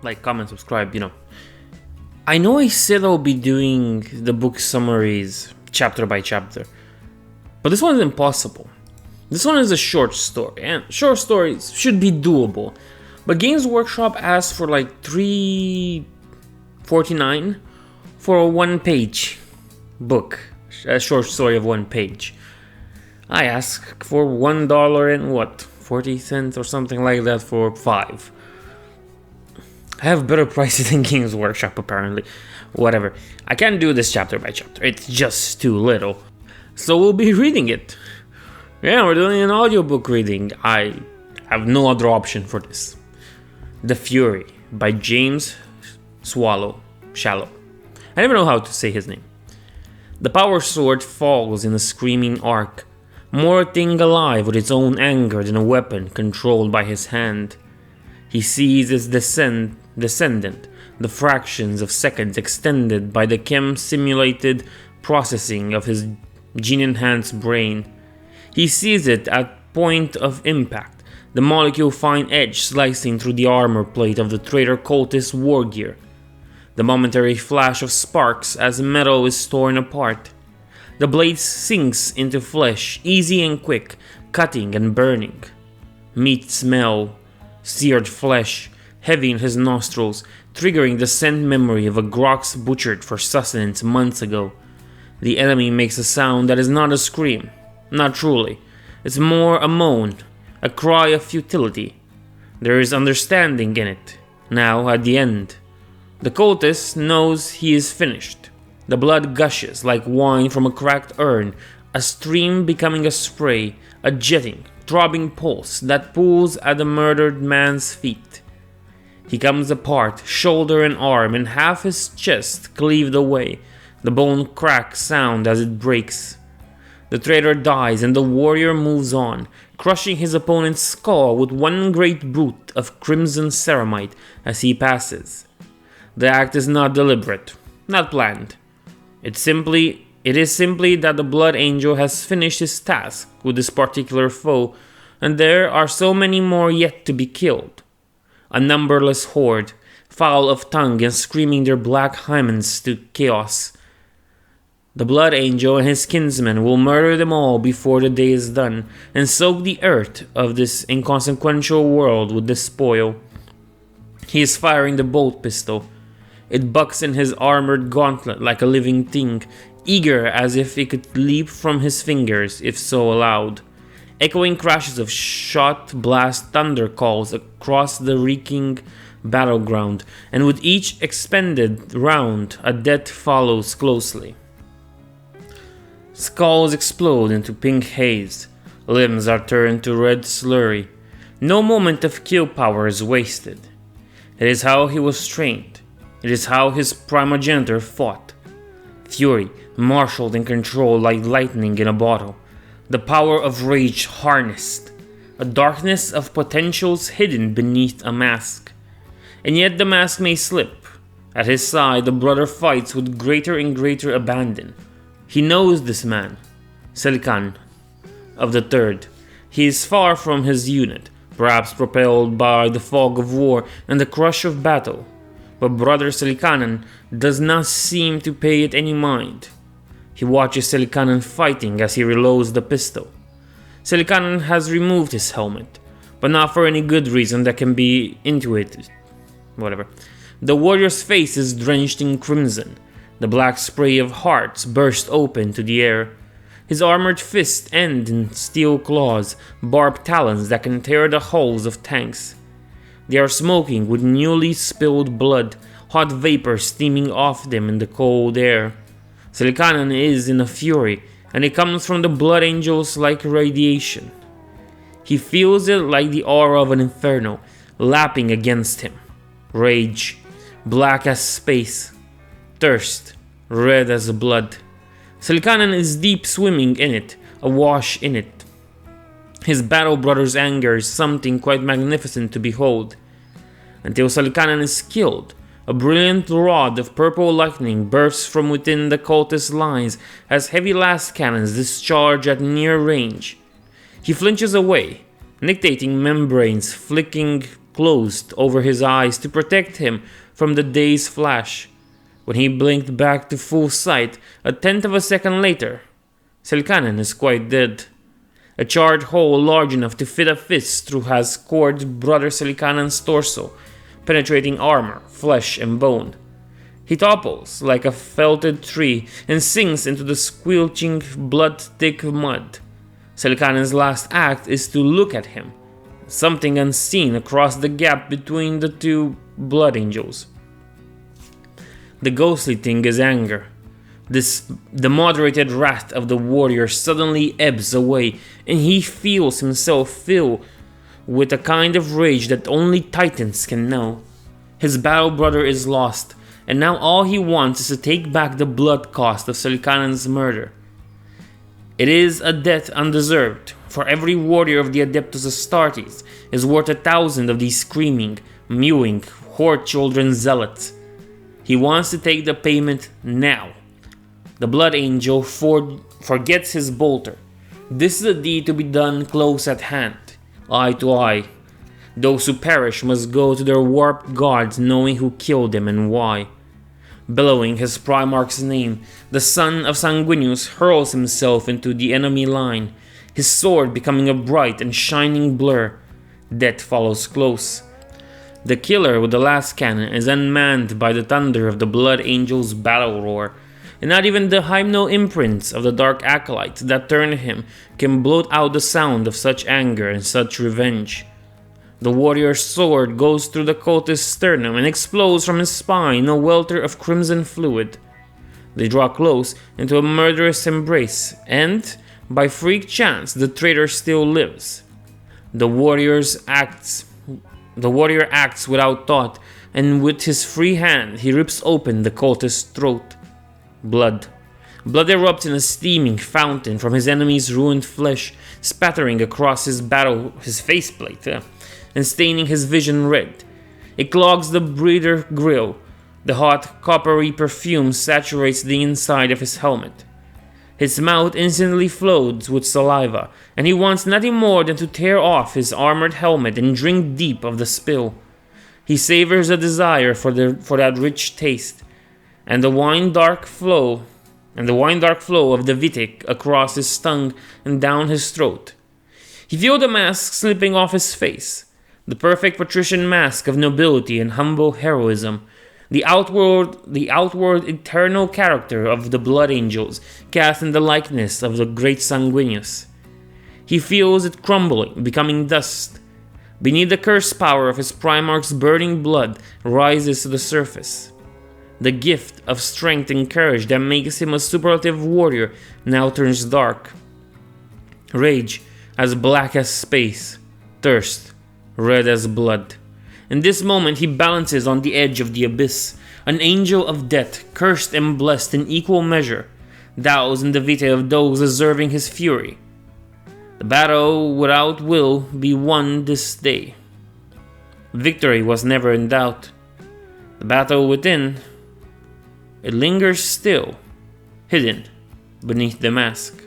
like, comment, subscribe. I know I said I'll be doing the book summaries chapter by chapter, but this one is impossible. This one is a short story, and short stories should be doable. But Games Workshop asked for like $3.49 for a one-page book, a short story of 1 page. I asked for $1.40 or something like that for 5. I have better prices than Games Workshop apparently. Whatever. I can't do this chapter by chapter. It's just too little. So we'll be reading it. Yeah, we're doing an audiobook reading. I have no other option for this. The Fury by James Shallow. I never know how to say his name. The power sword falls in a screaming arc, more a thing alive with its own anger than a weapon controlled by his hand. He sees its descendant, the fractions of seconds extended by the chem-simulated processing of his gene-enhanced brain. He sees it at point of impact, the molecule-fine edge slicing through the armor plate of the traitor cultist war gear. The momentary flash of sparks as metal is torn apart. The blade sinks into flesh, easy and quick, cutting and burning. Meat smell, seared flesh, heavy in his nostrils, triggering the scent memory of a grox butchered for sustenance months ago. The enemy makes a sound that is not a scream. Not truly. It's more a moan, a cry of futility. There is understanding in it. Now, at the end. The cultist knows he is finished. The blood gushes like wine from a cracked urn, a stream becoming a spray, a jetting, throbbing pulse that pulls at the murdered man's feet. He comes apart, shoulder and arm, and half his chest cleaved away, the bone crack sound as it breaks. The traitor dies and the warrior moves on, crushing his opponent's skull with one great boot of crimson ceramite as he passes. The act is not deliberate, not planned. It is simply that the Blood Angel has finished his task with this particular foe, and there are so many more yet to be killed. A numberless horde, foul of tongue and screaming their black hymens to chaos. The Blood Angel and his kinsmen will murder them all before the day is done, and soak the earth of this inconsequential world with the spoil. He is firing the bolt pistol. It bucks in his armored gauntlet like a living thing, eager as if it could leap from his fingers if so allowed. Echoing crashes of shot blast thunder calls across the reeking battleground, and with each expended round, a death follows closely. Skulls explode into pink haze. Limbs are turned to red slurry. No moment of kill power is wasted. It is how he was trained. It is how his primogenitor fought. Fury, marshaled and controlled like lightning in a bottle. The power of rage harnessed. A darkness of potentials hidden beneath a mask. And yet the mask may slip. At his side, the brother fights with greater and greater abandon. He knows this man, Selikan, of the Third. He is far from his unit, perhaps propelled by the fog of war and the crush of battle. But Brother Selikanen does not seem to pay it any mind. He watches Selikanen fighting as he reloads the pistol. Selikanen has removed his helmet, but not for any good reason that can be intuited. Whatever. The warrior's face is drenched in crimson. The black spray of hearts burst open to the air. His armored fists end in steel claws, barbed talons that can tear the hulls of tanks. They are smoking with newly spilled blood, hot vapor steaming off them in the cold air. Selikanen is in a fury, and it comes from the Blood Angels like radiation. He feels it like the aura of an inferno, lapping against him. Rage, black as space. Thirst, red as blood. Selikanen is deep swimming in it, awash in it. His battle brother's anger is something quite magnificent to behold. Until Selikanen is killed, a brilliant rod of purple lightning bursts from within the cultist lines as heavy last cannons discharge at near range. He flinches away, nictating membranes flicking closed over his eyes to protect him from the day's flash. When he blinked back to full sight, a tenth of a second later, Selkanen is quite dead. A charred hole large enough to fit a fist through has scored Brother Selikanen's torso, penetrating armor, flesh, and bone. He topples like a felted tree and sinks into the squelching, blood-thick mud. Selikanen's last act is to look at him, something unseen across the gap between the two blood angels. The ghostly thing is anger. The moderated wrath of the warrior suddenly ebbs away, and he feels himself fill with a kind of rage that only titans can know. His battle brother is lost, and now all he wants is to take back the blood cost of Selikanen's murder. It is a death undeserved, for every warrior of the Adeptus Astartes is worth 1,000 of these screaming, mewing, horde children zealots. He wants to take the payment now. The Blood Angel forgets his bolter. This is a deed to be done close at hand, eye to eye. Those who perish must go to their warped gods knowing who killed them and why. Bellowing his Primarch's name, the son of Sanguinius hurls himself into the enemy line, his sword becoming a bright and shining blur. Death follows close. The killer with the last cannon is unmanned by the thunder of the Blood Angel's battle roar, and not even the hymnal imprints of the dark acolytes that turn him can blot out the sound of such anger and such revenge. The warrior's sword goes through the cultist's sternum and explodes from his spine, a welter of crimson fluid. They draw close into a murderous embrace, and, by freak chance, the traitor still lives. The warrior acts without thought, and with his free hand he rips open the cultist's throat. Blood erupts in a steaming fountain from his enemy's ruined flesh, spattering across his faceplate and staining his vision red. It clogs the breather grill. The hot, coppery perfume saturates the inside of his helmet. His mouth instantly floats with saliva, and he wants nothing more than to tear off his armored helmet and drink deep of the spill. He savors a desire for that rich taste, and the wine-dark flow of the Vitic across his tongue and down his throat. He feels the mask slipping off his face, the perfect patrician mask of nobility and humble heroism, the outward eternal character of the Blood Angels cast in the likeness of the great Sanguinius. He feels it crumbling, becoming dust. Beneath the cursed power of his Primarch's burning blood rises to the surface. The gift of strength and courage that makes him a superlative warrior now turns dark. Rage as black as space, thirst red as blood. In this moment he balances on the edge of the abyss, an angel of death, cursed and blessed in equal measure, doused in the vitae of those deserving his fury. The battle without will be won this day. Victory was never in doubt. The battle within, it lingers still, hidden beneath the mask.